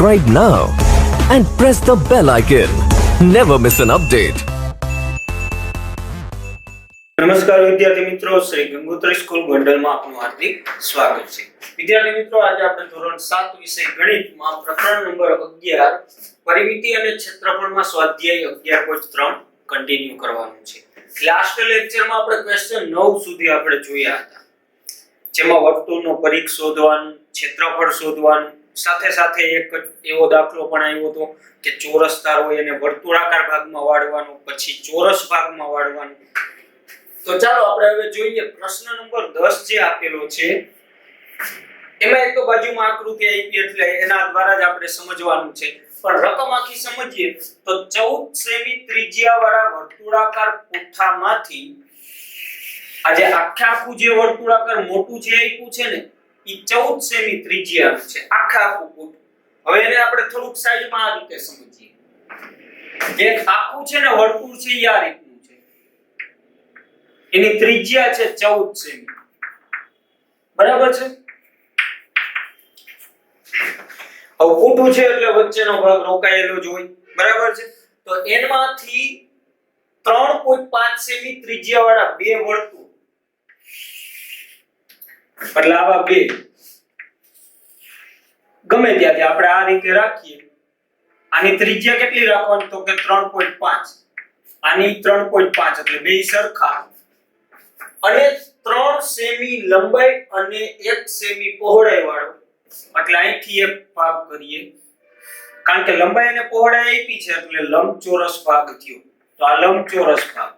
subscribe now and press the bell icon. Never miss an update. નમસ્કાર વિદ્યાર્થી મિત્રો, Shri Gangotri school ગોંડલમાં આપનું હાર્દિક સ્વાગત છે. વિદ્યાર્થી મિત્રો, આજે આપણે ધોરણ 7 વિષય ગણિતમાં પ્રકરણ નંબર 11 પરિમિતિ અને ક્ષેત્રફળમાં સ્વાધ્યાય 11.3 કન્ટિન્યુ કરવાનું છે. લાસ્ટ લેક્ચરમાં આપણે ક્વેશ્ચન 9 સુધી આપણે જોયા હતા, જેમાં વર્તુળનો પરિઘ શોધવાનું, ક્ષેત્રફળ શોધવાનું, સાથે સાથે એક એવો દાખલો પણ આવ્યો હતો કે ચોરસ તાર હોય અને વર્તુળાકાર ભાગમાં વાળવાનો, પછી ચોરસ ભાગમાં વાળવાનું. તો ચાલો આપણે હવે જોઈએ પ્રશ્ન નંબર 10 જે આપેલો છે. એમાં એક તો બાજુમાં આકૃતિ આપી એટલે એના દ્વારા જ આપણે સમજવાનું છે, પણ રકમ આખી સમજીએ તો 14 સેમી ત્રિજ્યાવાળા વર્તુળાકાર પુઠ્ઠામાંથી આજે આખું જે વર્તુળાકાર મોટું જે આપ્યું છે ને, ઈ 14 સેમી ત્રિજ્યાનું છે આખું પુઠ્ઠું. હવે એને આપણે થોડુંક સાઈડમાં આ રીતે સમજીએ. એક આખું છે ને વર્તુળ છે, ઈ આ રીતનું છે, એની ત્રિજ્યા છે 14 સેમી, બરાબર છે. હવે પુઠ્ઠું છે એટલે વચ્ચેનો ભાગ રોકાયેલો જ હોય, બરાબર છે. તો એમાંથી 3.5 સેમી ત્રિજ્યાવાળા બે વર્તુળ, એટલે આવા બે ગમે ત્યાંથી આપણે આ રીતે રાખીએ. આની ત્રિજ્યા કેટલી રાખવાની તો કે 3.5, આની 3.5 એટલે બે સરખા, અને 3 સેમી લંબાઈ અને 1 સેમી પહોળાઈ વાળો, એટલે અહીંથી એક ભાગ કરીએ, કારણ કે લંબાઈ અને પહોળાઈ આપી છે એટલે લંબચોરસ ભાગ થયો. તો આ લંબચોરસ ભાગ,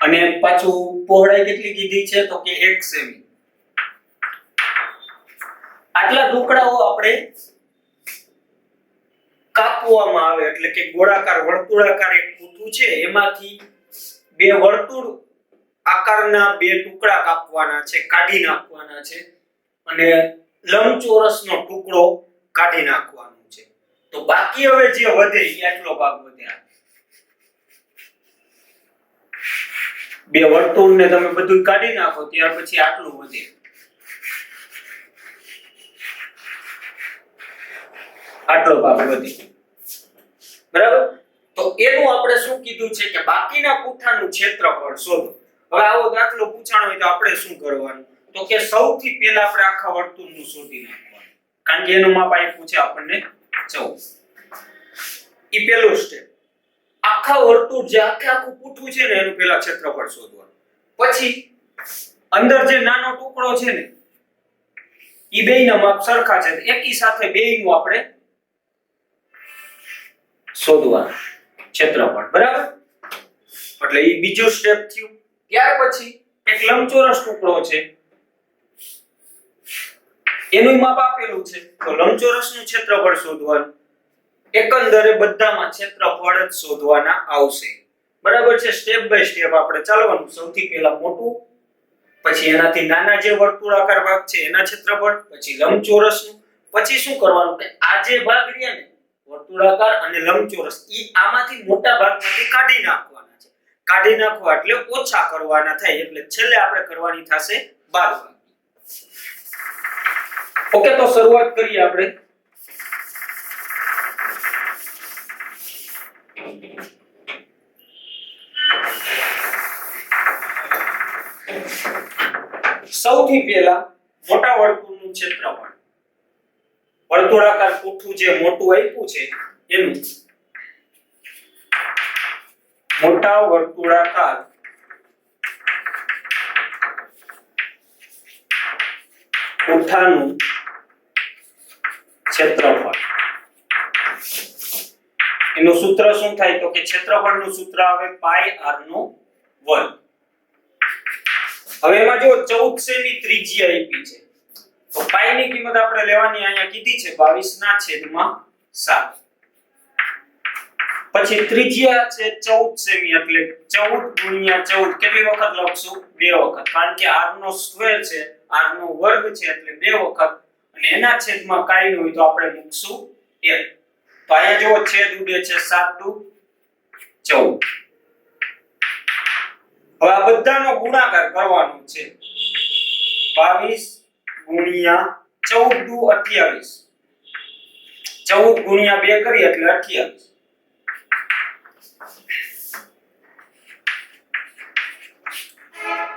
અને પાછું પહોળાઈ કેટલી કીધી છે તો કે 1 સેમી. આટલા ટુકડાઓ આપણે કાપવામાં આવે, એટલે કે ગોળાકાર વર્તુળાકાર એક પુઠ્ઠું છે, એમાંથી બે વર્તુળ આકારના બે ટુકડા કાપવાના છે, કાઢી નાખવાના છે, અને લંબચોરસનો ટુકડો કાઢી નાખવાનો છે. તો બાકી હવે જે વધે એ આટલો ભાગ વધ્યા. બે વર્તુળને તમે બધું કાઢી નાખો ત્યાર પછી આટલું વધે. આટલો ભાગ વધે, બરાબર. તો એનું આપણે શું કીધું છે કે બાકીના પુઠ્ઠાનું ક્ષેત્રફળ શોધો. હવે આવો દાખલો પૂછાણો હોય તો આપણે શું કરવાનું તો કે સૌથી પહેલા આપણે આખા વર્તુળનું શોધી નાખવાનું, કારણ કે એનું માપ આપ્યું છે આપણને 14. ઈ પહેલું સ્ટેપ. આખા વર્તુળ જે આખું પુઠ્ઠું છે ને એનું પહેલા ક્ષેત્રફળ શોધવાનું. પછી અંદર જે નાનો ટુકડો છે ને, ઈ બેયના માપ સરખા છે, એકી સાથે બેયનું આપણે શોધવાનું ક્ષેત્રફળ, બરાબર. એટલે ઈ બીજું સ્ટેપ થયું. ત્યાર પછી એક લંબચોરસ ટુકડો છે, એનું માપ આપેલું છે, તો લંબચોરસનું ક્ષેત્રફળ શોધવાનું. એકંદરે બધામાં ક્ષેત્રફળ જ શોધવાના આવશે, બરાબર છે. સ્ટેપ બાય સ્ટેપ આપણે ચાલવાનું. સૌથી પહેલા મોટું, પછી એનાથી નાના જે વર્તુળાકાર ભાગ છે એના ક્ષેત્રફળ, પછી લંબચોરસનું, પછી શું કરવાનું કે આ જે ભાગ રહ્યા ને વર્તુળાકાર અને લંબચોરસ, ઈ આમાંથી મોટા ભાગમાંથી કાઢી નાખવાના છે. કાઢી નાખવા એટલે ઓછા કરવાના થાય, એટલે છેલ્લે આપણે કરવાની થશે બાદબાકી. ઓકે, તો શરૂઆત કરીએ આપણે. સૌથી પહેલા મોટા વર્તુળનું ક્ષેત્રફળ, વર્તુળાકાર પુઠ્ઠું જે મોટું આપ્યું છે એનું મોટા વર્તુળાકાર પુઠ્ઠાનું ક્ષેત્રફળ. એનું સૂત્ર શું થાય તો કે ક્ષેત્રફળનું સૂત્ર આવે પાઈ r નો વર્ગ. હવે એમાં જો 14 સેમી ત્રિજ્યા આપી છે, તો પાઈ ની કિંમત આપણે લેવાની અહીંયા કીધી છે 22/7. પછી ત્રિજ્યા છે 14 સેમી એટલે 14 × 14 કેટલી વખત લખશું? બે વખત, કારણ કે r નો સ્ક્વેર છે, r નો વર્ગ છે એટલે બે વખત, અને એના છેદમાં કાઈ ન હોય તો આપણે મૂકશું 1. તો અહીંયા જો છેદ ઉડે છે 7 દુ 14. હવે આ બધાનો ગુણાકાર કરવાનો છે. 22 × 14 દુ 28, 14 ગુણ્યા 2 કરીએ એટલે 28.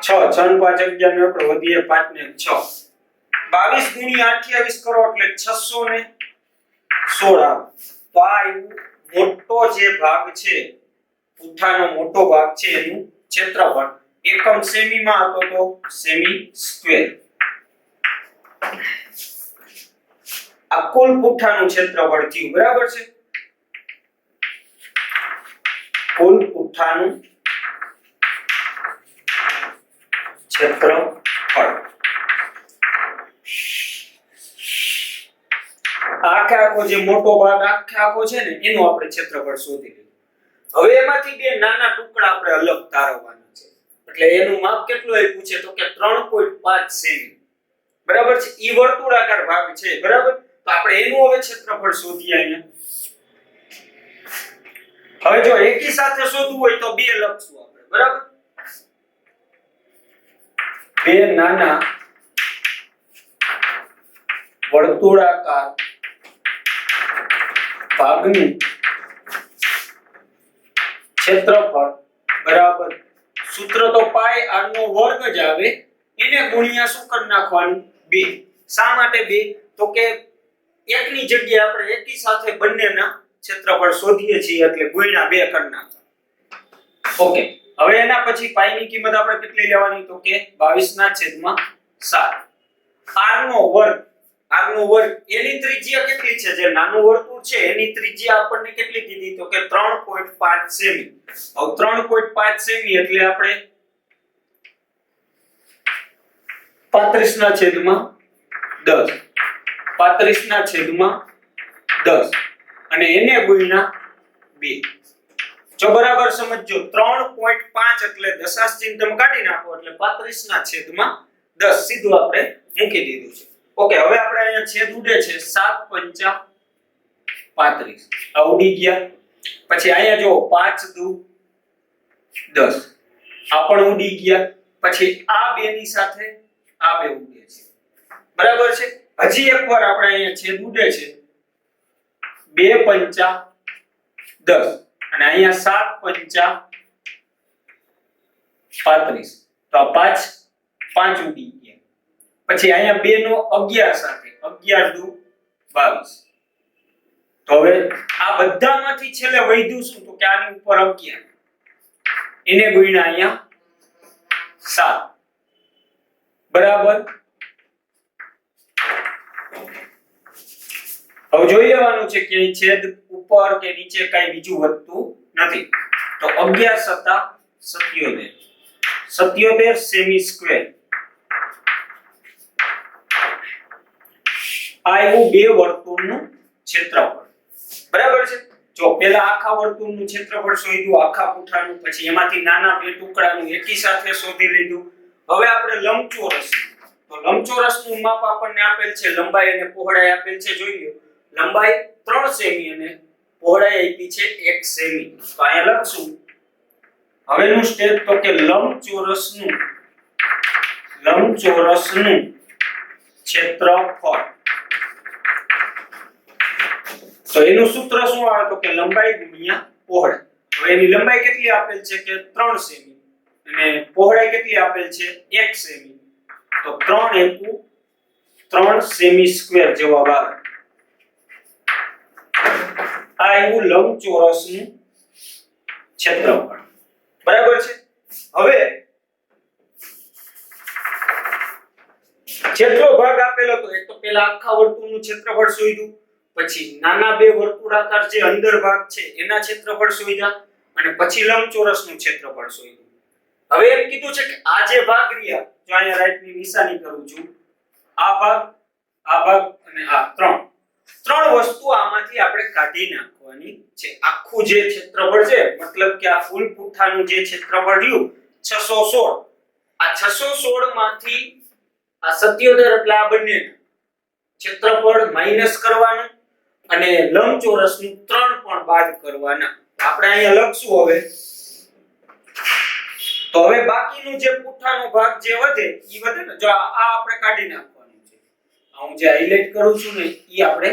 6 6 ને 5 11 ને આપણે વધીએ 5 ને 6, 22 ગુણ્યા 28 કરો એટલે 616 આવે. તો આ મોટો જે ભાગ છે, પુઠ્ઠાનો મોટો ભાગ છે, એનું ક્ષેત્રફળ એકમ સેમી માં હતો તો સેમી સ્ક્વેર. આ કુલ પુઠ્ઠાનું ક્ષેત્રફળ થયું, બરાબર છે. કુલ પુઠ્ઠાનું ક્ષેત્રફળ. આખો જે મોટો ભાગ આખો છે ને એનું આપણે ક્ષેત્રફળ શોધી લીધું. હવે એમાંથી બે નાના ટુકડા આપણે અલગ તારવવાના છે. એટલે એનું માપ કેટલું આપ્યું છે તો કે 3.5 સેમી, બરાબર છે. ઈ વર્તુળાકાર ભાગ છે, બરાબર. તો આપણે એનું હવે ક્ષેત્રફળ શોધીએ અહીંયા. હવે જો એકી સાથે શોધવું હોય તો બે લખશું આપણે, બરાબર. બે નાના વર્તુળાકાર ભાગનું ક્ષેત્રફળ બરાબર, સૂત્ર તો પાઈ r નો વર્ગ જ આવે, એને ગુણ્યા શું કરી નાખવાનું 2. શા માટે 2? તો કે એકની જગ્યાએ આપણે એકી સાથે બંનેના ક્ષેત્રફળ શોધીએ છીએ એટલે ગુણ્યા 2 કરી નાખવાનું. ઓકે. હવે એના પછી પાઈ ની કિંમત આપણે કેટલી લેવાની તો કે 22/7. r નો વર્ગ, r નો વર્ગ એની ત્રિજ્યા કેટલી છે? જે નાનું વર્તુળ છે એની ત્રિજ્યા આપણને કેટલી કીધી તો કે 3.5 સેમી. હવે 3.5 સેમી એટલે આપણે 35/10, 35/10 અને એને ગુણ્યા 2. જો બરાબર સમજજો, 3.5 એટલે દશાંશ ચિહ્ન તમે કાઢી નાખો એટલે 35/10 સીધું આપણે મૂકી દીધું છે. ઓકે. હવે આપણે અહીંયા છેદ ઉડે છે 7 × 5 = 35. આ ઉડી ગયા. પછી અહીંયા જો 5 દુ 10, આ પણ ઉડી ગયા. પછી આ બે ની સાથે આ બે ઉડે છે, બરાબર છે. હજી એકવાર આપણે અહીંયા છેદ ઉડે છે 2 × 10 અને અહીંયા 7 × 35, તો આ 5 ઉડી ગયા. પછી અહીંયા 2 નો 11 સાથે 11 દુ 22. તો હવે આ બધામાંથી છેલ્લે વધ્યું શું તો કે આની ઉપર 11, એને ગુણ્યા અહીંયા 7, બરાબર. હવે જોઈ લેવાનું છે કે અહીં છેદ ઉપર કે નીચે કાઈ બીજું વધતું નથી. તો 11 * 7 = 77 સેમી સ્ક્વેર. આ એવું બે વર્તુળનું ક્ષેત્રફળ, બરાબર છે. જો પહેલા આખા વર્તુળનું ક્ષેત્રફળ શોધ્યું, આખા પુઠ્ઠાનું, પછી એમાંથી નાના બે ટુકડાનું એકી સાથે શોધી લીધું. હવે આપણે લંબચોરસ, તો લંબચોરસનું માપ આપણને આપેલ છે, લંબાઈ અને પહોળાઈ આપેલ છે. જોઈ લો, લંબાઈ 3 સેમી અને પહોળાઈ આપી છે 1 સેમી. તો અહીંયા લખશું હવેનું સ્ટેપ તો કે લંબચોરસનું ક્ષેત્રફળ. તો એનું સૂત્ર શું આવે તો કે લંબાઈ ગુણ્યા પહોળાઈ. હવે એની લંબાઈ કેટલી આપેલ છે કે 3 સેમી અને પહોળાઈ કેટલી આપેલ છે 1 સેમી. તો 3 × 3 સેમી સ્ક્વેર જવાબ આવે. આ એવું લંબચોરસનું ક્ષેત્રફળ, બરાબર છે. હવે જેટલો ભાગ આપેલો હતો એ તો પહેલા આખા વર્તુળનું ક્ષેત્રફળ શોધ્યું, પછી નાના બે વર્તુળાકાર જે અંદર ભાગ છે એના ક્ષેત્રફળ શોધ્યા અને પછી લંબચોરસનું ક્ષેત્રફળ શોધ્યું. હવે એમ કીધું છે કે આ જે ભાગ રહ્યા, જો અહીંયા રાઈટ ની નિશાની કરું છું, આ ભાગ અને આ ત્રણ વસ્તુ આમાંથી આપણે કાઢી નાખવાની છે. આખું જે ક્ષેત્રફળ છે, મતલબ કે આ ફૂલ પુઠ્ઠાનું જે ક્ષેત્રફળ રહ્યું 616, આ 616 માંથી આ 77 એટલે આ બંને ક્ષેત્રફળ માઈનસ કરવાનું અને લંબચોરસનું 3 પણ બાદ કરવાના. આપણે અહીંયા લખશું હવે. તો હવે બાકીનું જે પુઠ્ઠાનો ભાગ જે વધે ઈ વધે ને, જો આ આપણે કાઢી નાખવાનું છે. હું જે હાઇલાઇટ કરું છું ને એ આપણે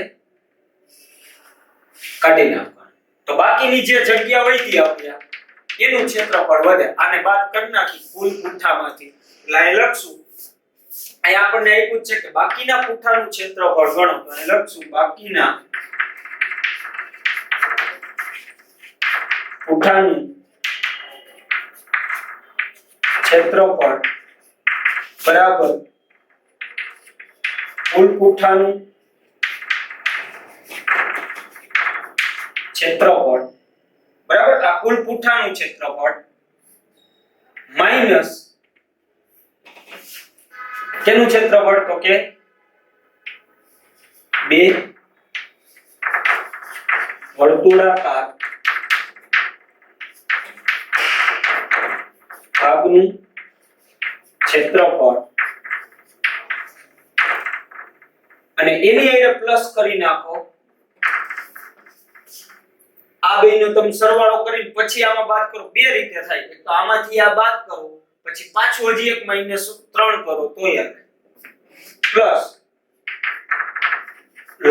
કાઢી નાખવાનું. તો બાકીની જે જગ્યા વધી આપણે એનું ક્ષેત્રફળ વધે. આને બાદ કરી નાખી કુલ પુઠ્ઠામાંથી. એટલે અહીં લખશું, અહીં આપણને આપ્યું છે કે બાકીના પુઠ્ઠાનું ક્ષેત્રફળ ગણો. તો અહીં લખશું બાકીના પુઠ્ઠાનું ક્ષેત્રફળ બરાબર કુલ પુઠ્ઠાનું ક્ષેત્રફળ બરાબર. આ કુલ પુઠ્ઠાનું ક્ષેત્રફળ માઈનસ કેનું ક્ષેત્રફળ? તો કે બે વર્તુળાકાર ભાગનું ક્ષેત્રફળ અને એની હારે પ્લસ કરી નાખો. આ બેનો તમે સરવાળો કરીને પછી આમાં બાદ કરો. બે રીતે થાય. એક તો આમાંથી આ બાદ કરો, પછી પાછું હજી એક -3 કરો તોય આવે. પ્લસ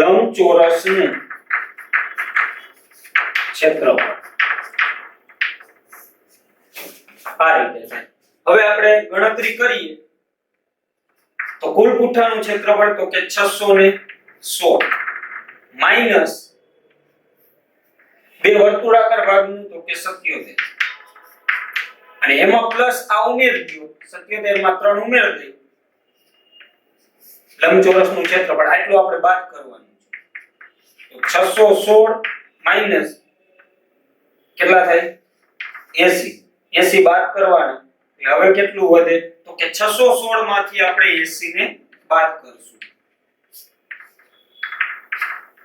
લંબચોરસનું ક્ષેત્રફળ આ રીતે થાય. હવે આપણે ગણતરી કરીએ તો કુલ પુઠ્ઠાનું ક્ષેત્રફળ તો કે 616 માઈનસ બે વર્તુળાકાર ભાગનું તો કે 77 અને એમાં પ્લસ આ ઉમેરી દો. 77 માં 3 ઉમેરી દઈ. લંબચોરસનું ક્ષેત્રફળ આટલું આપણે બાદ કરવાનું છે. તો 616 માઈનસ કેટલા થાય? 80. 80 બાદ કરવાના. હવે કેટલું વધે? તો કે 616 માંથી આપણે 80 ને બાદ કરશું.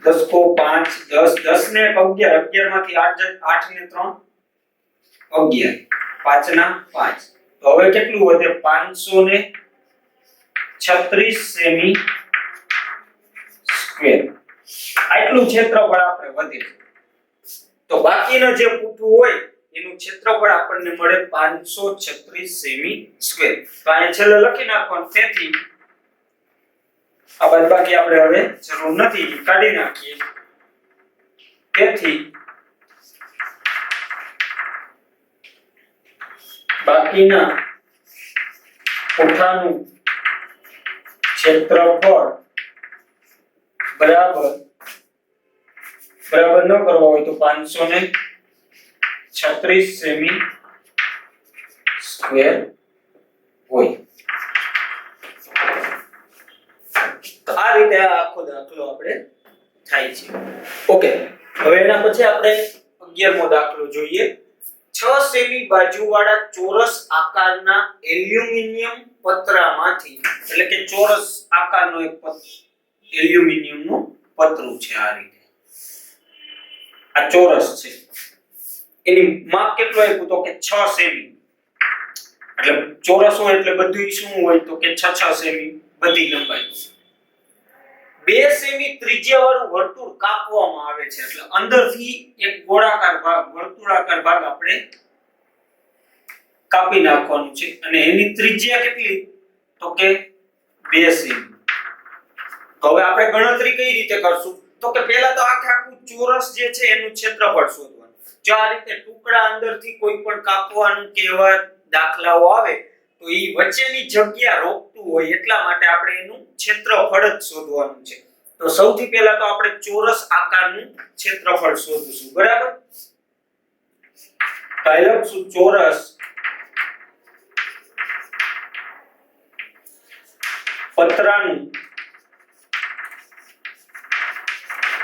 10 को 5 10 10 ને 11 11 માંથી 8 8 ને 3 11 5 ના 5. તો હવે કેટલું વધે? 536 સેમી સ્ક્વેર. આટલું ક્ષેત્રફળ આપણે વધે. તો બાકીનું જે પુઠ્ઠું હોય એનું ક્ષેત્રફળ આપણને મળે 536 સેમી સ્ક્વેર. તો અહીં છેલ્લે લખી નાખવાનું. તેથી આ બાદબાકી આપણે હવે જરૂર નથી, કાઢી નાખીએ. તેથી બાકીના પુઠ્ઠાનું ક્ષેત્રફળ બરાબર ન કરવા હોય તો 536 સેમી સ્ક્વેર હોય. તો આ રીતે આ આખો દાખલો આપણે થાય છે. ઓકે, હવે એના પછી આપણે 11મો દાખલો જોઈએ. 6 સેમી બાજુવાળા ચોરસ આકારના એલ્યુમિનિયમ પતરામાંથી, એટલે કે ચોરસ આકારનો એક એલ્યુમિનિયમનું પતરું છે. આ રીતે આ ચોરસ છે. એની માપ કેટલો આપ્યું? તો કે 6 સેમી. એટલે ચોરસ હોય એટલે બધું શું હોય? તો કે 6 સેમી બધી લંબાઈ. 2 સેમી ત્રિજ્યાવાળું વર્તુળ કાપવામાં આવે છે. એટલે અંદરથી એક ગોળાકાર ભાગ, વર્તુળાકાર ભાગ આપણે કાપી નાખવાનું છે. અને એની ત્રિજ્યા કેટલી? તો કે 2 સેમી. તો હવે આપણે ગણતરી કઈ રીતે કરશું? તો કે પહેલા તો આખું ચોરસ જે છે એનું ક્ષેત્રફળ શોધવાનું. જો આ રીતે ટુકડા અંદરથી કોઈ પણ કાપવાનું કે એવા દાખલાઓ આવે તો ઈ વચ્ચેની જગ્યા રોકતું હોય, એટલા માટે આપણે એનું ક્ષેત્રફળ જ શોધવાનું છે. તો સૌથી પહેલા તો આપણે ચોરસ આકારનું ક્ષેત્રફળ શોધીશું. બરાબર? પહેલા ચોરસ પતરાનું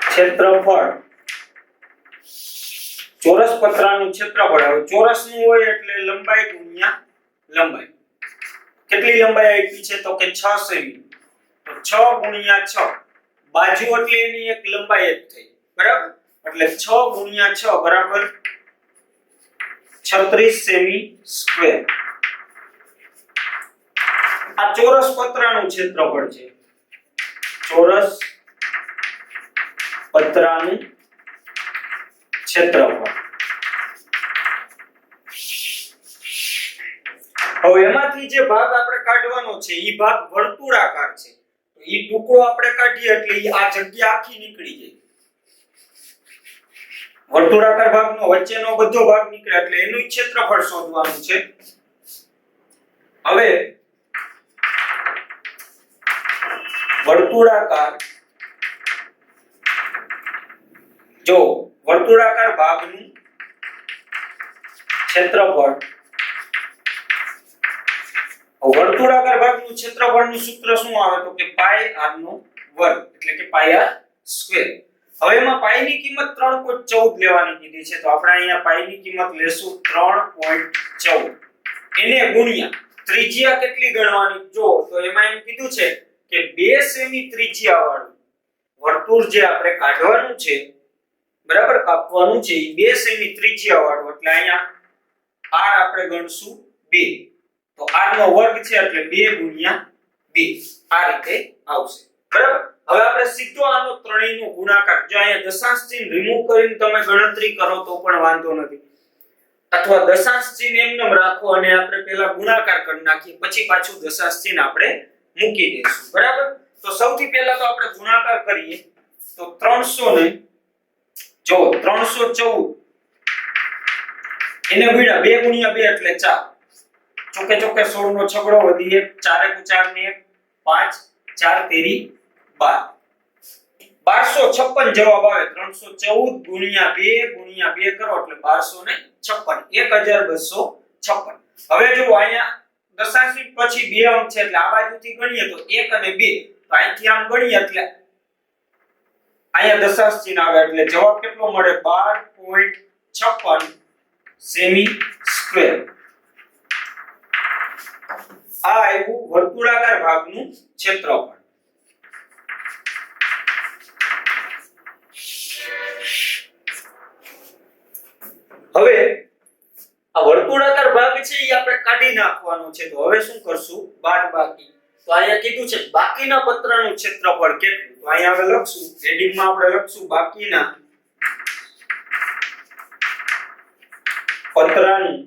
ક્ષેત્રફળ. ચોરસ પતરાનું ક્ષેત્રફળ. હવે ચોરસનું હોય એટલે લંબાઈ ગુણ્યા લંબાઈ. કેટલી લંબાઈ આપી છે? તો કે 6 સેમી. તો 6 ગુણ્યા 6. બાજુ એટલે એની એક લંબાઈ જ થઈ. બરાબર? એટલે 6 ગુણ્યા 6 બરાબર 36 સેમી સ્ક્વેર. આ ચોરસ પતરાનું ક્ષેત્રફળ છે. ચોરસ પતરાનું ક્ષેત્રફળ. હવે એમાંથી જે ભાગ આપણે કાઢવાનો છે એ ભાગ વર્તુળાકાર છે. તો ઈ ટુકડો આપણે કાઢીએ એટલે ઈ આ જગ્યા આખી નીકળી જાય. વર્તુળાકાર ભાગનો વચ્ચેનો બધો ભાગ નીકળે એટલે એનું ક્ષેત્રફળ શોધવાનું છે. હવે વર્તુળાકાર ભાગનું ક્ષેત્રફળ, વર્તુળાકાર ભાગનું ક્ષેત્રફળનું સૂત્ર શું આવે તો કે પાઈ r નો વર્ગ એટલે કે પાઈ r સ્ક્વેર. હવે એમાં પાઈ ની કિંમત 3.14 લેવાની કીધી છે તો આપણે અહીંયા પાઈ ની કિંમત લેશું 3.14. એને ગુણ્યા ત્રિજ્યા કેટલી ગણવાની જો તો એમાં એમ કીધું છે કે 2 સેમી ત્રિજ્યા વાળું વર્તુળ જે આપણે કાઢવાનું છે, બરાબર, કાપવાનું છે, એ 2 સેમી ત્રિજ્યા વાળું એટલે અહીંયા r આપણે ગણશું 2 તો r નો વર્ગ છે એટલે 2 ગુણ્યા 2 આ રીતે આવશે. બરાબર. હવે આપણે સીધો આનો ત્રણેયનો ગુણાકાર, જો અહીંયા દશાંશ ચિહ્ન રિમૂવ કરીને તમે ગણતરી કરો તો પણ વાંધો નથી, અથવા દશાંશ ચિહ્ન એમનેમ રાખો અને આપણે પહેલા ગુણાકાર કરી નાખીએ પછી પાછું દશાંશ ચિહ્ન આપણે મૂકી દઈશું. બરાબર. તો સૌથી પહેલા તો આપણે ગુણાકાર કરીએ તો 300 ને જો 314 એને ગુણ્યા 2 ગુણ્યા 2 એટલે 4, ચોકે ચોકે 16 નો છગડો વધી 1, 4 * 4 ને 5, 4 તેરી 12, 1256 જવાબ આવે. 314 ગુણ્યા 2 ગુણ્યા 2 કરો એટલે 1256, 1256. હવે જો અહીંયા દશાંશ પછી 2 અંક છે એટલે આ બાજુથી ગણીએ તો 1 અને 2, તો અહીંથી આમ ગણીએ એટલે અહીંયા દશાંશ ચિહ્ન આવે એટલે જવાબ કેટલો મળે 12.56 સેમી સ્ક્વેર. આ આવ્યું વર્તુળાકાર ભાગનું ક્ષેત્રફળ. હવે આ વર્તુળાકાર ભાગ છે એ આપણે કાઢી નાખવાનો છે તો હવે શું કરશું બાદબાકી. તો અહીંયા કીધું છે બાકીના પત્રનું ક્ષેત્રફળ કેટલું, તો અહીંયા હવે લખશું હેડિંગમાં આપણે લખશું બાકીના પત્રનું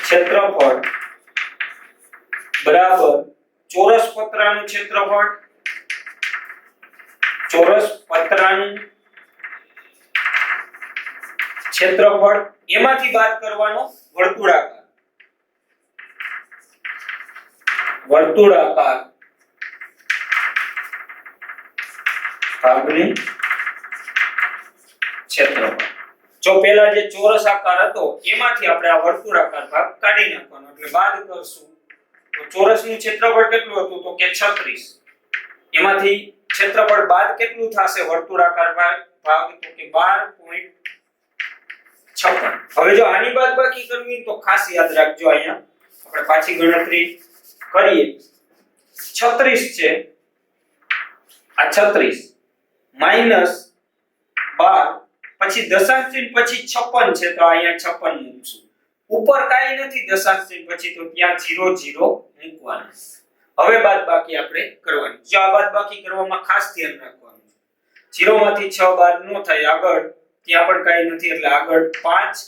ક્ષેત્રફળ બરાબર ચોરસ પત્રનું ક્ષેત્રફળ, ચોરસ પત્રનું ક્ષેત્રફળ એમાંથી બાદ કરવાનો વર્તુળાકાર ભાગનું ક્ષેત્રફળ. જો પહેલા જે ચોરસ આકાર હતો એમાંથી આપણે આ વર્તુળાકાર ભાગ કાઢી નાખવાનો એટલે બાદ કરશું તો ચોરસનું ક્ષેત્રફળ કેટલું હતું તો કે 36, એમાંથી ક્ષેત્રફળ બાદ કેટલું થશે વર્તુળાકાર ભાગ તો કે 12.56. હવે જો આની બાદબાકી કરવી તો ખાસ યાદ રાખજો, અહીંયા આપણે પાછી ગણતરી કરીએ 36 છે, આ 36 માઈનસ 12 પછી દશાંશ ચિહ્ન પછી 56 છે તો અહીંયા 56 મૂકશું. ઉપર કાઈ નથી દશાંશ ચિહ્ન પછી તો ત્યાં 0 0 મૂકવાના. હવે બાદબાકી આપણે કરવાની. જો આ બાદબાકી કરવામાં ખાસ ધ્યાન રાખવાનું છે. 0 માંથી 6 બાદ ન થાય, આગળ ત્યાં પણ કાઈ નથી એટલે આગળ 5,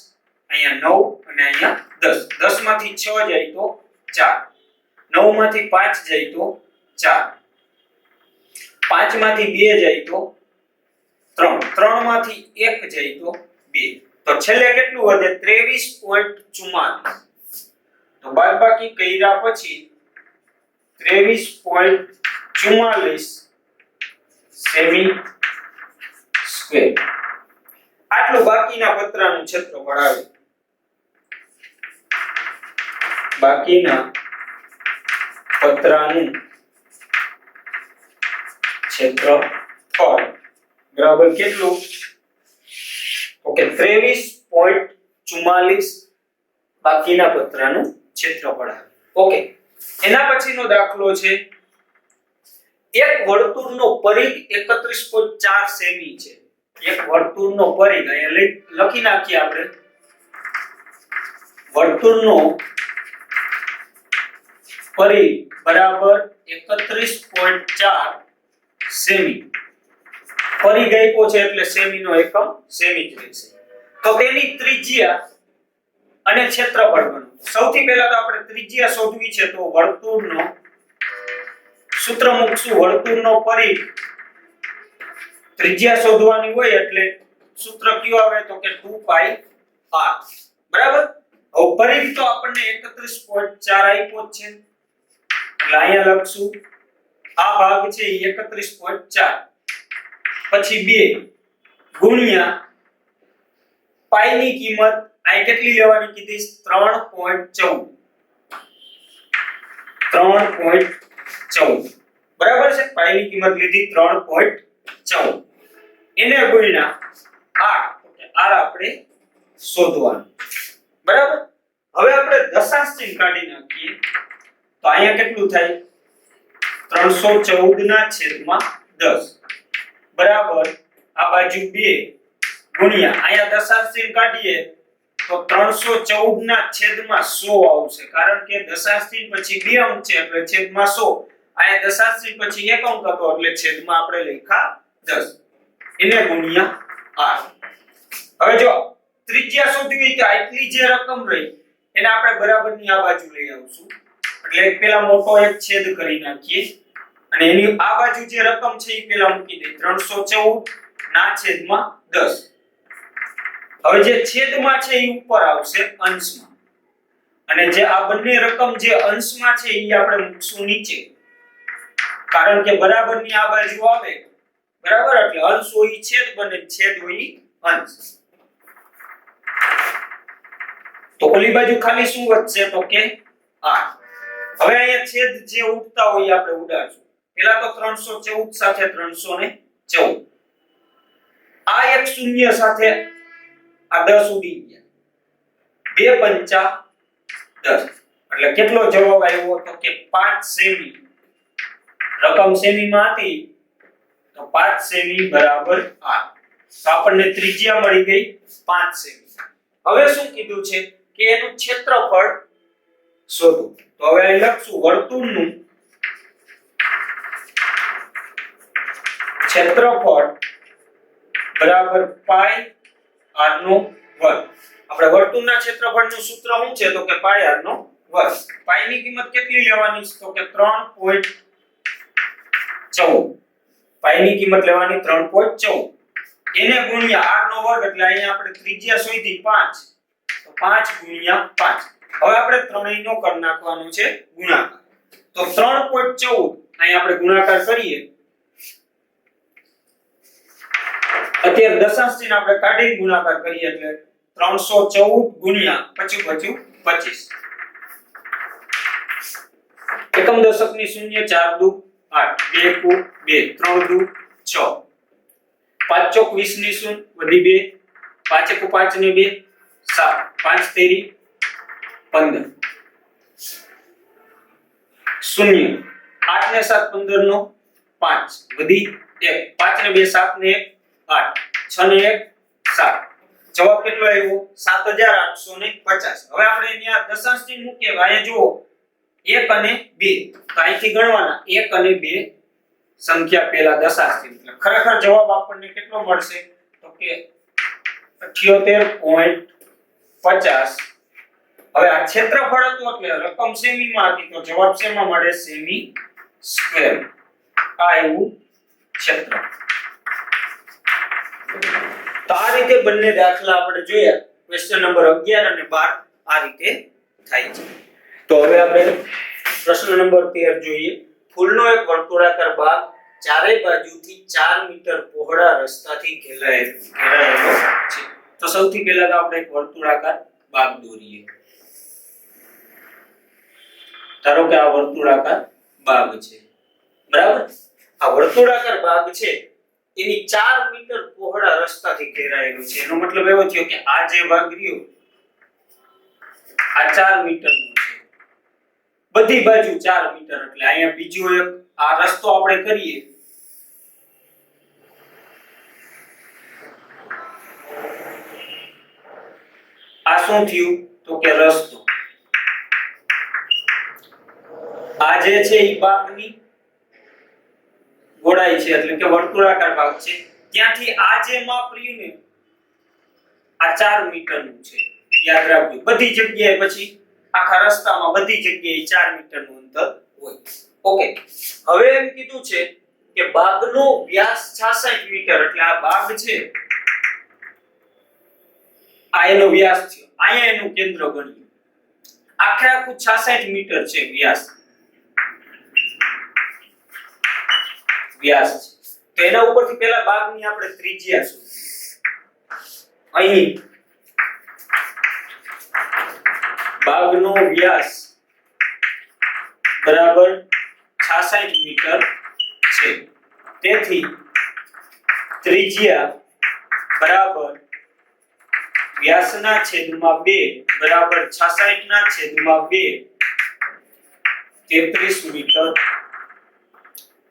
અહીંયા 9 અને અહીંયા 10. 10 માંથી 6 જાય તો 4, 9 માંથી 5 જાય તો 4, 5 માંથી 2 જાય તો 3, 3 માંથી 1 જાય તો 2, તો છેલ્લે કેટલું વધે 23.44. તો બાદબાકી કર્યા પછી 23.44 સેમી સ્ક્વેર. આટલું બાકીના પત્રનું ક્ષેત્રફળ આવે. બાકીના પત્રનું ક્ષેત્રફળ બરાબર કેટલું ઓકે 23.44 બાકીના પત્રનું ક્ષેત્રફળ આવે. ઓકે, એના પછીનો દાખલો છે એક વર્તુળનો પરિઘ 31.4 સેમી છે. એક વર્તુળનો પરિઘ અહીંયા લખી નાખીએ આપણે વર્તુળનો પરિઘ બરાબર 31.4 સેમી. પરિઘ આપ્યો છે એટલે સેમીનો એકમ સેમી જ રહેશે. તો તેની ત્રિજ્યા અને ક્ષેત્રફળ ગણો. સૌથી પહેલા તો આપણે ત્રિજ્યા શોધવી છે તો વર્તુળનો સૂત્ર મૂકશું વર્તુળનો પરિઘ ત્રિજ્યા શોધવાની હોય એટલે સૂત્ર કયું આવે તો કે 2 પાઈ r બરાબર. હવે પરિઘ તો આપણને 31.4 આપ્યો છે એટલે અહીંયા લખશું આ ભાગ છે 31.4 પછી 2 ગુણ્યા પાઈ ની કિંમત આ કેટલી લેવાની કીધી 3.14 બરાબર છે. પાઈ ની કિંમત લીધી 3.14 એને ગુણ્યા r r આપણે શોધવાનું બરાબર. હવે આપણે દશાંશ ચિહ્ન કાઢી નાખીએ તો અહીંયા કેટલું થાય 314 ના છેદમાં 10 બરાબર આ બાજુ 2 ગુણ્યા અહીંયા દશાંશ ચિહ્ન કાઢીએ તો 314 ના છેદમાં 100 આવશે કારણ કે દશાંશ ચિહ્ન પછી 2 અંક છે એટલે છેદમાં 100. અહીંયા દશાંશ ચિહ્ન પછી 1 અંક હતો એટલે છેદમાં આપણે લખ્યા 10 એને ગુણ્યા r. હવે જો ત્રિજ્યા શોધવી હોય તો આટલી જે રકમ રહી એને આપણે બરાબરની આ બાજુ લઈ આવશું એટલે પેલા મોટો એક છેદ કરી નાખીએ અને એની આ બાજુ જે રકમ છે એ પેલા મૂકી દે 314 ના છેદમાં 10. હવે જે છેદમાં છે એ ઉપર આવશે અંશમાં અને જે આ બંને રકમ જે અંશમાં છે એ આપણે મૂકશું નીચે કારણ કે બરાબરની આ બાજુ આવે બરાબર એટલે અંશ હોય છેદ બને છેદ હોય અંશ. તો ઓલી બાજુ ખાલી શું વધશે તો કે r. હવે અહીંયા છેદ જે ઉડતા હોય આપણે ઉડાડશું. પહેલા તો 314 સાથે 314 આ એક શૂન્ય સાથે આ 10 ઉડી ગયા 2 પંચા 10 એટલે કેટલો જવાબ આવ્યો તો કે 5 સેમી. રકમ સેમીમાં હતી તો 5 સેમી બરાબર r. તો આપણને ત્રિજ્યા મળી ગઈ 5 સેમી. હવે શું કીધું છે કે એનું ક્ષેત્રફળ શોધો. તો હવે અહીં લખશું વર્તુળનું ક્ષેત્રફળ બરાબર પાઈ r નો વર્ગ. આપણે વર્તુળના ક્ષેત્રફળનું સૂત્ર શું છે તો કે પાઈ r નો વર્ગ. પાઈ ની કિંમત કેટલી લેવાની છે તો કે 3.14. પાઈ ની કિંમત લેવાની 3.14 એને ગુણ્યા r નો વર્ગ એટલે અહીંયા આપણે ત્રિજ્યા શોધી 5 તો 5 ગુણ્યા 5. હવે આપણે ત્રણેયનો કરી નાખવાનો છે ગુણાકાર. તો 3.14 અહીં આપણે ગુણાકાર કરીએ અત્યારે દશાંશ ચિહ્ન આપણે કાઢીને ગુણાકાર કરીએ એટલે 314 ગુણ્યા પછી 25 એકમ દશકની શૂન્ય 4 દુ 8 2 કુ 2 3 દુ 6 5 ચોક 20 ની શૂન્ય વધી 2 5 એકુ 5 ને 2 7 5 તેરી 15 શૂન્ય 8 ને 7 15 નો 5 વધી 1 5 ને 2 7 ને 1 8 6 ને 1 7 જવાબ કેટલો આવ્યો 7850. હવે આપણે અહીંયા દશાંશ ચિહ્ન મૂકીએ અહીંયા જુઓ 1 અને 2 તો અહીંથી ગણવાના 1 અને 2 સંખ્યા પહેલા દશાંશ ચિહ્ન એટલે ખરેખર જવાબ આપણને કેટલો મળશે તો કે 78.50. હવે આ ક્ષેત્રફળ હતું એટલે રકમ સેમીમાં હતી તો જવાબ શેમાં મળે સેમી સ્ક્વેર. આ એવું ક્ષેત્ર. તો આ રીતે બંને દાખલા આપણે જોયા ક્વેશ્ચન નંબર 11 અને 12 આ રીતે થાય છે. તો હવે આપણે પ્રશ્ન નંબર 13 જોઈએ. ફૂલનો એક વર્તુળાકાર બાગ ચારે બાજુથી 4 મીટર પહોળા રસ્તાથી ઘેરાયેલો છે. તો સૌથી પહેલા તો આપણે એક વર્તુળાકાર બાગ દોરીએ. ધારો કે આ વર્તુળાકાર બાગ છે બરાબર. આ વર્તુળાકાર બાગ છે એની 4 મીટર પહોળા રસ્તાથી ઘેરાયેલો છે. એનો મતલબ એવો થયો કે આ જે ભાગ રહ્યો આ 4 મીટરનો છે બધી બાજુ 4 મીટર એટલે અહીંયા બીજો એક આ રસ્તો આપણે કરીએ આ શું થયું તો કે રસ્તો આ જે છે ઈ બાગની ગોળાઈ છે એટલે કે વર્તુળાકાર ભાગ છે ત્યાંથી આ જે માપ રહ્યું ને આ 4 મીટરનું છે. યાદ રાખજો બધી જગ્યાએ પછી આખા રસ્તામાં બધી જગ્યાએ 4 મીટરનું અંતર હોય. ઓકે, હવે એમ કીધું છે કે બાગનો વ્યાસ 66 મીટર, એટલે આ બાગ છે, આ એનો વ્યાસ છે, અહીંયા એનું કેન્દ્ર ગણ્યું, આખે આખું 66 મીટર છે વ્યાસ છે. તો એના ઉપરથી પહેલા બાગની આપણે ત્રિજ્યા શોધીએ. અહીં બાગનો વ્યાસ બરાબર 66 મીટર છે, તેથી ત્રિજ્યા બરાબર વ્યાસના છેદમાં 2 બરાબર 66 ના છેદમાં 2 33 મીટર.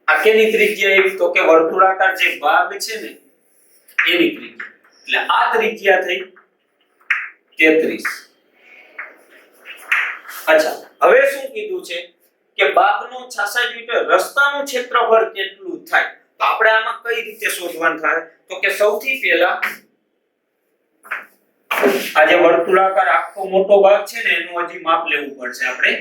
આ કેની ત્રિજ્યા એવી? તો કે વર્તુળાકાર જે ભાગ છે ને એની ત્રિજ્યા, એટલે આ ત્રિજ્યા થઈ 33. અચ્છા, હવે શું કીધું છે કે બાગનો 66 મીટર, રસ્તાનું ક્ષેત્રફળ કેટલું થાય? તો આપણે આમાં કઈ રીતે શોધવાનું થાય? તો કે સૌથી પહેલા આ જે વર્તુળાકાર આખો મોટો ભાગ છે ને એનું હજી માપ લેવું પડશે આપણે,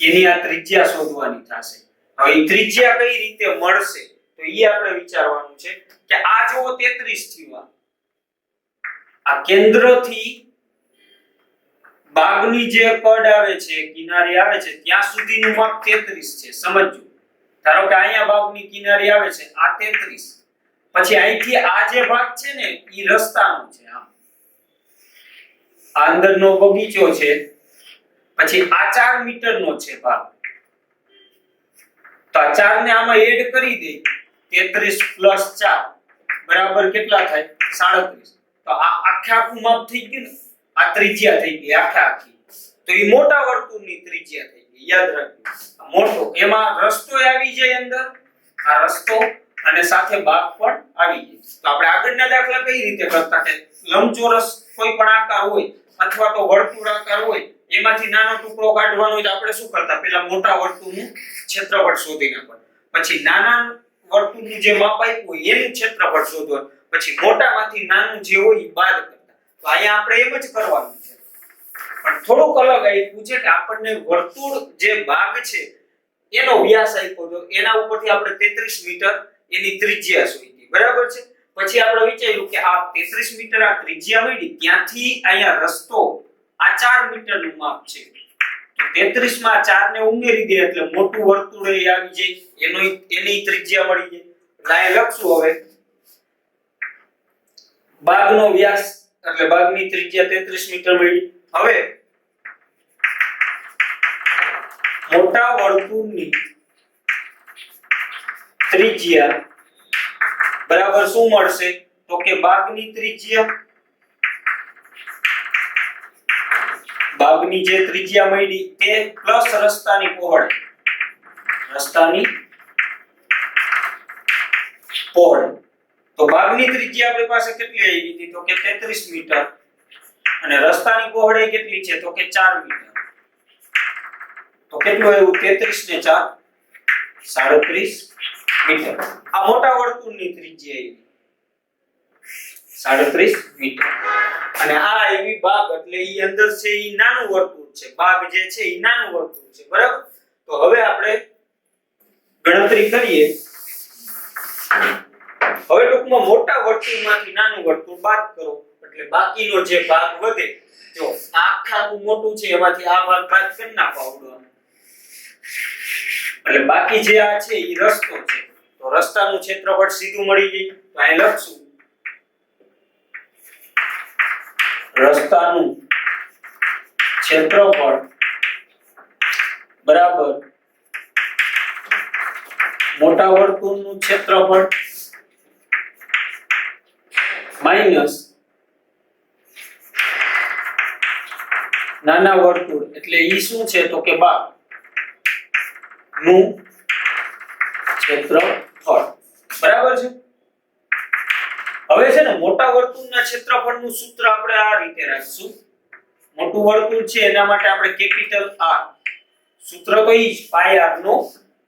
એની આ ત્રિજ્યા શોધવાની થશે. હવે એ ત્રિજ્યા કઈ રીતે મળશે તો એ આપણે વિચારવાનું છે કે આ જો 33 થયું, આ કેન્દ્રથી બાગની જે કડ આવે છે, કિનારી આવે છે, ત્યાં સુધીનું માપ 33 છે. સમજજો, ધારો કે અહીંયા બાગની કિનારી આવે છે, આ 33, પછી અહીંથી આ જે ભાગ છે ને ઈ રસ્તાનો છે, આ અંદરનો બગીચો છે, પછી આ 4 મીટરનો છે ભાગ, તો આ 4 ને આમાં એડ કરી દે, 33 + 4 બરાબર કેટલા થાય? 37. તો આ આખે આખું માપ થઈ ગયું ને, આ ત્રિજ્યા થઈ ગઈ આખે આખી. તો એ મોટા વર્તુળની ત્રિજ્યા થઈ ગઈ, યાદ રાખજો. મોટો એમાં રસ્તો આવી જાય અંદર, આ રસ્તો અને સાથે બાગ પણ આવી જાય. તો આપણે આગળના દાખલા કઈ રીતે કરતા કે લંબચોરસ કોઈ પણ આકાર હોય અથવા તો વર્તુળાકાર હોય, એમાંથી નાનો ટુકડો કાઢવાનો હોય તો આપણે શું કરતા? પહેલા મોટા વર્તુળનું ક્ષેત્રફળ શોધી નાખવાનું, પછી નાના વર્તુળનું જે માપ આપ્યું હોય એનું ક્ષેત્રફળ શોધવાનું, પછી મોટામાંથી નાનું જે હોય એ બાદ કરતા. તો અહીંયા આપણે એમ જ કરવાનું છે, પણ થોડુંક અલગ આપ્યું છે કે આપણને વર્તુળ જે ભાગ છે એનો વ્યાસ આપ્યો તો એના ઉપરથી આપણે 33 મીટર એની ત્રિજ્યા શોધી, બરાબર છે. પછી આપણે વિચાર્યું કે આ 33 મીટર આ ત્રિજ્યા મળી, ત્યાંથી અહીંયા રસ્તો આ 4 મીટરનું માપ છે, તો 33 માં 4 ને ઉમેરી દે એટલે મોટું વર્તુળ એ આવી જાય, એની ત્રિજ્યા મળી જાય. એટલે અહીં લખશું હવે બાગનો વ્યાસ એટલે બાગની ત્રિજ્યા 33 મીટર મળી. હવે મોટા વર્તુળની ત્રિજ્યા બરાબર શું મળશે? તો કે બાગની ત્રિજ્યા, બાગની જે ત્રિજ્યા મળી તે પ્લસ રસ્તાની પહોળાઈ, રસ્તાની પહોળાઈ. તો બાગની ત્રિજ્યા આપણી પાસે કેટલી આવી હતી? તો કે 33 મીટર, અને રસ્તાની પહોળાઈ કેટલી છે? તો કે 4 મીટર. તો કેટલું આવ્યું? 33 ને 4 37 મીટર. આ મોટા વર્તુળની ત્રિજ્યા આવી 37 મીટર, અને આ એવી બાગ એટલે ઈ અંદર છે ઈ નાનું વર્તુળ છે, બાગ જે છે ઈ નાનું વર્તુળ છે, બરાબર. તો હવે આપણે ગણતરી કરીએ. હવે ટૂંકમાં મોટા વર્તુળમાંથી નાનું વર્તુળ બાદ કરો એટલે બાકીનો જે ભાગ વધે, જો આખું મોટું છે એમાંથી આ ભાગ બાદ કરી નાખો આવડો, એટલે બાકી જે આ છે ઈ રસ્તો છે, તો રસ્તાનું ક્ષેત્રફળ સીધું મળી જાય. તો અહીં લખશું રસ્તાનું ક્ષેત્રફળ બરાબર મોટા વર્તુળનું ક્ષેત્રફળ માઈનસ નાના વર્તુળ એટલે ઈ શું છે? તો કે બાગ નું ક્ષેત્રફળ, બરાબર છે. હવે છે ને મોટા વર્તુળના ક્ષેત્રફળનું સૂત્ર આપણે આ રીતે રાખશું. મોટું વર્તુળ છે એના માટે આપણે કેપિટલ R, સૂત્ર તો ઈ જ પાઈ r નો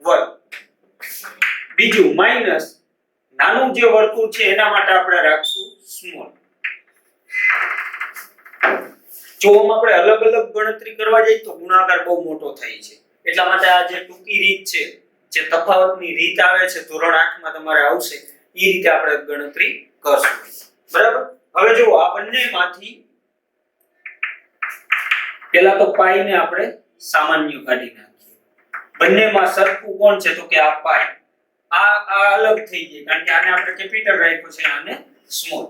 વર્ગ. બીજું માઈનસ નાનું જે વર્તુળ છે એના માટે આપણે રાખશું સ્મોલ. જો આપણે અલગ અલગ ગણતરી કરવા જઈએ તો ગુણાકાર બહુ મોટો થાય છે, એટલા માટે આ જે ટૂંકી રીત છે, જે તફાવતની રીત આવે છે ધોરણ 8 માં તમારે આવશે, એ રીતે આપણે ગણતરી કરશું. બરાબર. હવે જો આ બંનેમાંથી પહેલા તો પાઈ ને આપણે સામાન્ય કાઢી નાખીએ. બંનેમાં સરખું કોણ છે તો કે આ પાઈ. આ અલગ થઈ ગઈ કારણ કે આને આપણે કેપિટલ રાખ્યો છે, આને સ્મોલ.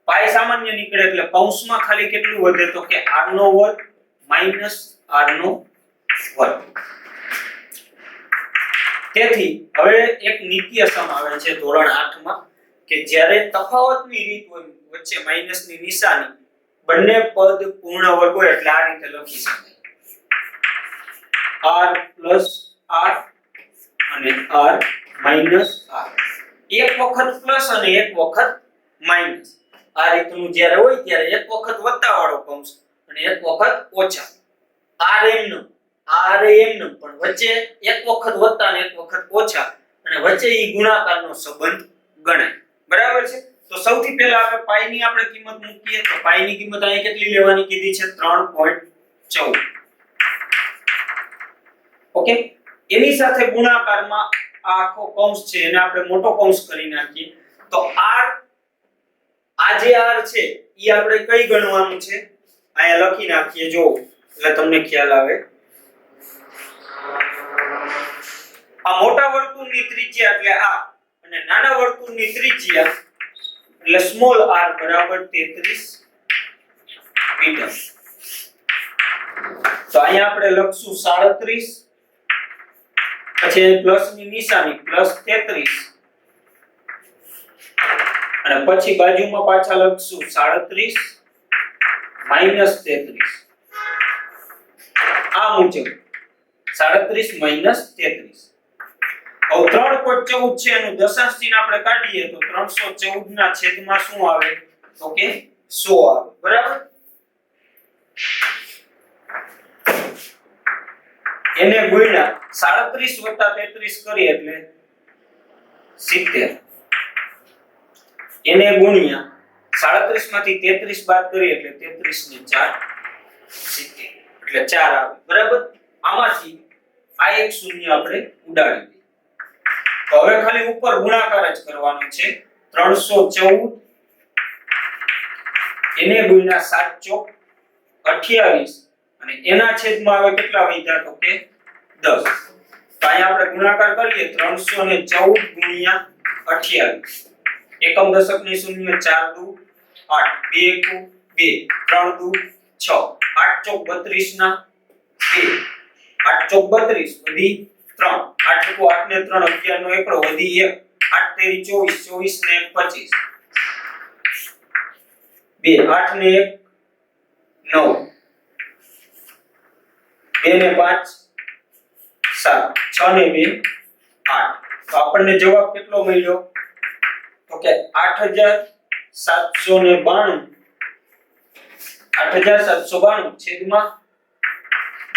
પાઈ સામાન્ય નીકળે એટલે કૌંસમાં ખાલી કેટલું વધે તો કે r નો વર્ગ માઈનસ r નો વર્ગ. તેથી હવે એક નિત્યસમ આવે છે ધોરણ 8 માં કે જ્યારે તફાવતની રીત હોય, વચ્ચે માઈનસની નિશાની, બંને પદ પૂર્ણ વર્ગ હોય એટલે આ રીતે લખી શકાય. r + r અને r માઈનસ r. એક વખત પ્લસ અને એક વખત માઈનસ. આ રીતનું જ્યારે હોય ત્યારે એક વખત વત્તા વાળો કૌંસ અને એક વખત ઓછા. r એમનું પણ વચ્ચે એક વખત વત્તા અને એક વખત ઓછા અને વચ્ચે ઈ ગુણાકારનો સંબંધ ગણાય. બરાબર છે. તો સૌથી પહેલા આપણે પાઈ ની આપણે કિંમત મૂકીએ તો પાઈ ની કિંમત અહીં કેટલી લેવાની કીધી છે 3.14. ઓકે. એની સાથે ગુણાકારમાં આ આખો કૌંસ છે એને આપણે મોટો કૌંસ કરી નાખીએ તો r, આ જે r છે ઈ આપણે કઈ ગણવાનું છે અહીંયા લખી નાખીએ જો એટલે તમને ખ્યાલ આવે. આ મોટા વર્તુળની ત્રિજ્યા એટલે આ અને નાના વર્તુળની ત્રિજ્યા એટલે સ્મોલ r બરાબર 33 મીટર. તો અહીંયા આપણે લખશું 37, પછી પ્લસ ની નિશાની +33 અને પછી બાજુમાં પાછા લખશું 37 -33. આ મુજબ 37 -33. હવે 3.14 છે એનું દશાંશ ચિહ્ન આપણે કાઢીએ તો 314 ના છેદમાં શું આવે તો કે 100 આવે. બરાબર. એને ગુણ્યા 37 + 33 કરીએ એટલે 70. એને ગુણ્યા 37 માંથી 33 બાદ કરીએ એટલે 33 ને 4 70 એટલે 4 આવે. બરાબર. આમાંથી આ એક શૂન્ય આપણે ઉડાડી દઈએ. તો હવે ખાલી ઉપર ગુણાકાર જ કરવાનો છે. 314 એને ગુણ્યા 7 ચોક 28 અને એના છેદમાં આવે કેટલા વધ્યા તો કે 10. તો અહીંયા આપણે ગુણાકાર કરીએ 314 ગુણ્યા 28. એકમ દશકની શૂન્ય 4 દુ 8, 2 એકુ 2, 3 દુ 6, 8 ચોક 32 ના 2, 8 ચોક 32 વધી 3, 8 એકુ 8 ને 3 11 નો એકડો વધી 1, 8 તેરી 24, 24 ને 1 25, 2 8 ને 1 9, 2 ને 5 7, 6 ને 2 8. તો આપણને જવાબ કેટલો મળ્યો તો કે 8792 છેદમાં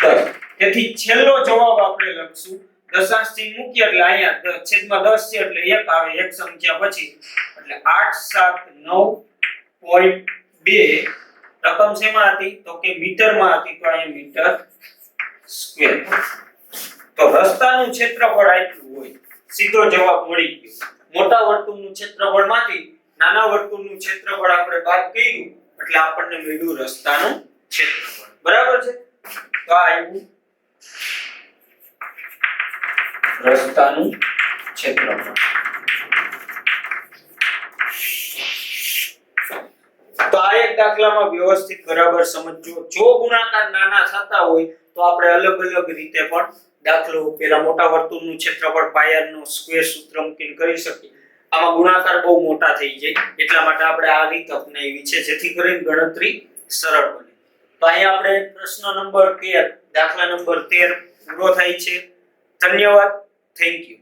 10. તેથી છેલ્લો જવાબ આપણે લખશું દશાંશ ચિહ્ન મૂકીએ એટલે અહીંયા છેદમાં 10 છે એટલે 1 આવે એક સંખ્યા પછી એટલે 879.2 રકમ શેમાં હતી તો કે મીટરમાં હતી. તો અહીંયા મીટર સ્ક્વેર. તો રસ્તાનું ક્ષેત્રફળ આટલું હોય. સીધો જવાબ મળી ગયો. મોટા વર્તુળનું ક્ષેત્રફળમાંથી નાના વર્તુળનું ક્ષેત્રફળ આપણે બાદ કર્યું એટલે આપણને મળ્યું રસ્તાનું ક્ષેત્રફળ. બરાબર છે. તો આ આવ્યું રસ્તાનું ક્ષેત્રફળ. તો આ એક દાખલામાં વ્યવસ્થિત બરાબર સમજજો. જો ગુણાકાર નાના થતા હોય તો આપણે અલગ અલગ રીતે પણ દાખલો પેલા મોટા વર્તુળનું ક્ષેત્રફળ પાયનો સ્ક્વેર સૂત્ર મૂકીને કરી શકીએ. આમાં ગુણાકાર બહુ મોટા થઈ જાય એટલા માટે આપણે આ રીત અપનાવી છે જેથી કરીને ગણતરી સરળ બને. તો અહીંયા આપણે પ્રશ્ન નંબર 13 દાખલા નંબર 13 પૂરો થાય છે. ધન્યવાદ. Thank you.